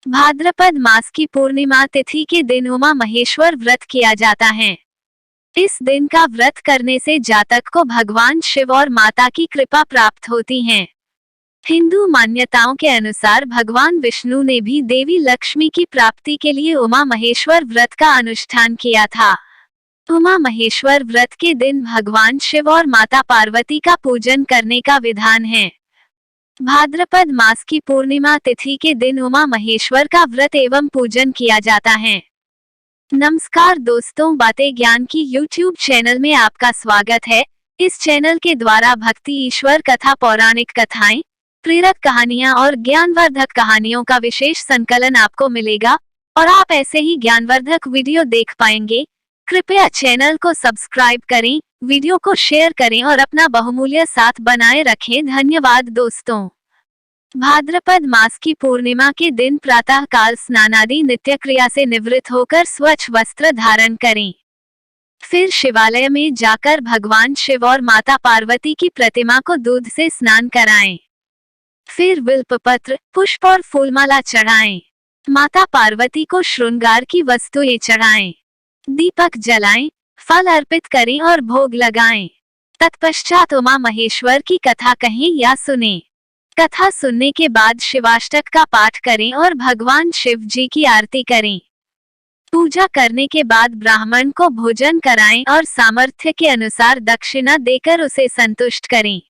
भाद्रपद मास की पूर्णिमा तिथि के दिन उमा महेश्वर व्रत किया जाता है। इस दिन का व्रत करने से जातक को भगवान शिव और माता की कृपा प्राप्त होती है। हिंदू मान्यताओं के अनुसार भगवान विष्णु ने भी देवी लक्ष्मी की प्राप्ति के लिए उमा महेश्वर व्रत का अनुष्ठान किया था। उमा महेश्वर व्रत के दिन भगवान शिव और माता पार्वती का पूजन करने का विधान है। भाद्रपद मास की पूर्णिमा तिथि के दिन उमा महेश्वर का व्रत एवं पूजन किया जाता है। नमस्कार दोस्तों, बातें ज्ञान की YouTube चैनल में आपका स्वागत है। इस चैनल के द्वारा भक्ति, ईश्वर कथा, पौराणिक कथाएं, प्रेरक कहानियां और ज्ञानवर्धक कहानियों का विशेष संकलन आपको मिलेगा और आप ऐसे ही ज्ञानवर्धक वीडियो देख पाएंगे। कृपया चैनल को सब्सक्राइब करें, वीडियो को शेयर करें और अपना बहुमूल्य साथ बनाए रखें। धन्यवाद दोस्तों। भाद्रपद मास की पूर्णिमा के दिन प्रातः काल स्नानादि नित्य क्रिया से निवृत्त होकर स्वच्छ वस्त्र धारण करें। फिर शिवालय में जाकर भगवान शिव और माता पार्वती की प्रतिमा को दूध से स्नान कराएं। फिर बिल्वपत्र, पुष्प और फूलमाला चढ़ाएं। माता पार्वती को श्रृंगार की वस्तुएं चढ़ाएं। दीपक जलाएं, फल अर्पित करें और भोग लगाएं। तत्पश्चात उमा महेश्वर की कथा कहें या सुनें। कथा सुनने के बाद शिवाष्टक का पाठ करें और भगवान शिव जी की आरती करें। पूजा करने के बाद ब्राह्मण को भोजन कराएं और सामर्थ्य के अनुसार दक्षिणा देकर उसे संतुष्ट करें।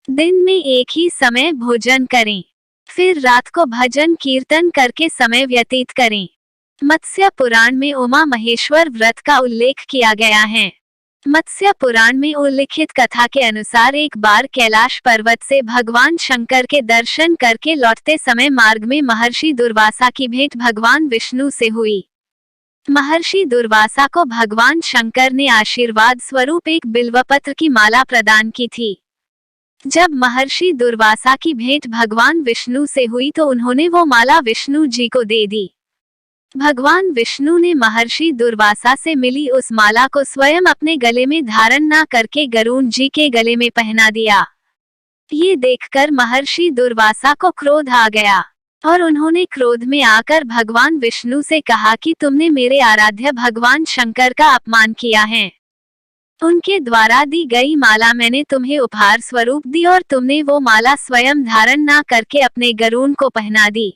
दिन में एक ही समय भोजन करें। फिर रात को भजन कीर्तन करके समय व्यतीत करें। मत्स्य पुराण में उमा महेश्वर व्रत का उल्लेख किया गया है। मत्स्य पुराण में उल्लिखित कथा के अनुसार एक बार कैलाश पर्वत से भगवान शंकर के दर्शन करके लौटते समय मार्ग में महर्षि दुर्वासा की भेंट भगवान विष्णु से हुई। महर्षि दुर्वासा को भगवान शंकर ने आशीर्वाद स्वरूप एक बिल्वपत्र की माला प्रदान की थी। जब महर्षि दुर्वासा की भेंट भगवान विष्णु से हुई तो उन्होंने वो माला विष्णु जी को दे दी। भगवान विष्णु ने महर्षि दुर्वासा से मिली उस माला को स्वयं अपने गले में धारण न करके गरुड़ जी के गले में पहना दिया। ये देखकर महर्षि दुर्वासा को क्रोध आ गया और उन्होंने क्रोध में आकर भगवान विष्णु से कहा कि तुमने मेरे आराध्य भगवान शंकर का अपमान किया है। उनके द्वारा दी गई माला मैंने तुम्हें उपहार स्वरूप दी और तुमने वो माला स्वयं धारण न करके अपने गरुड़ को पहना दी।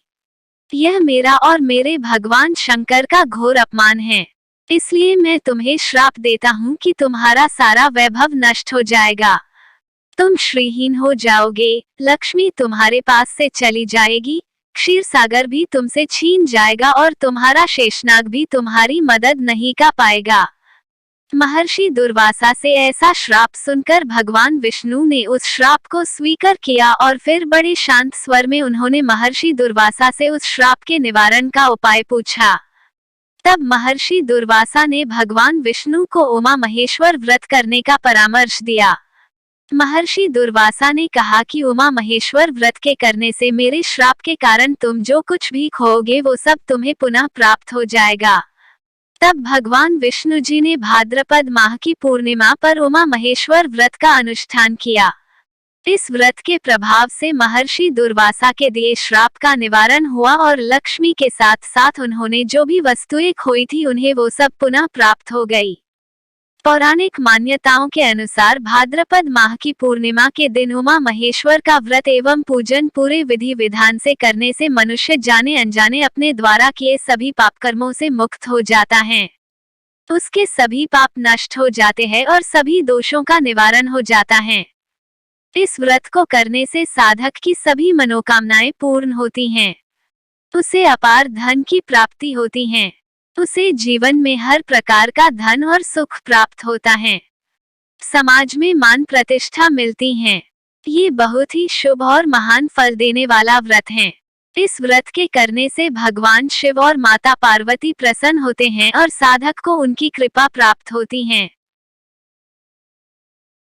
यह मेरा और मेरे भगवान शंकर का घोर अपमान है। इसलिए मैं तुम्हें श्राप देता हूँ कि तुम्हारा सारा वैभव नष्ट हो जाएगा। तुम श्रीहीन हो जाओगे, लक्ष्मी तुम्हारे पास से चली जाएगी, क्षीर सागर भी तुमसे छीन जाएगा और तुम्हारा शेषनाग भी तुम्हारी मदद नहीं कर पाएगा। महर्षि दुर्वासा से ऐसा श्राप सुनकर भगवान विष्णु ने उस श्राप को स्वीकार किया और फिर बड़े शांत स्वर में उन्होंने महर्षि दुर्वासा से उस श्राप के निवारण का उपाय पूछा। तब महर्षि दुर्वासा ने भगवान विष्णु को उमा महेश्वर व्रत करने का परामर्श दिया। महर्षि दुर्वासा ने कहा कि उमा महेश्वर व्रत के करने से मेरे श्राप के कारण तुम जो कुछ भी खोओगे वो सब तुम्हें पुनः प्राप्त हो जाएगा। तब भगवान विष्णु जी ने भाद्रपद माह की पूर्णिमा पर उमा महेश्वर व्रत का अनुष्ठान किया। इस व्रत के प्रभाव से महर्षि दुर्वासा के दिए श्राप का निवारण हुआ और लक्ष्मी के साथ साथ उन्होंने जो भी वस्तुएं खोई थी उन्हें वो सब पुनः प्राप्त हो गई। पौराणिक मान्यताओं के अनुसार भाद्रपद माह की पूर्णिमा के दिन उमा महेश्वर का व्रत एवं पूजन पूरे विधि विधान से करने से मनुष्य जाने अनजाने अपने द्वारा किए सभी पाप कर्मों से मुक्त हो जाता है। उसके सभी पाप नष्ट हो जाते हैं और सभी दोषों का निवारण हो जाता है। इस व्रत को करने से साधक की सभी मनोकामनाएं पूर्ण होती हैं। उसे अपार धन की प्राप्ति होती है। उसे जीवन में हर प्रकार का धन और सुख प्राप्त होता है। समाज में मान प्रतिष्ठा मिलती है। ये बहुत ही शुभ और महान फल देने वाला व्रत है। इस व्रत के करने से भगवान शिव और माता पार्वती प्रसन्न होते हैं और साधक को उनकी कृपा प्राप्त होती है।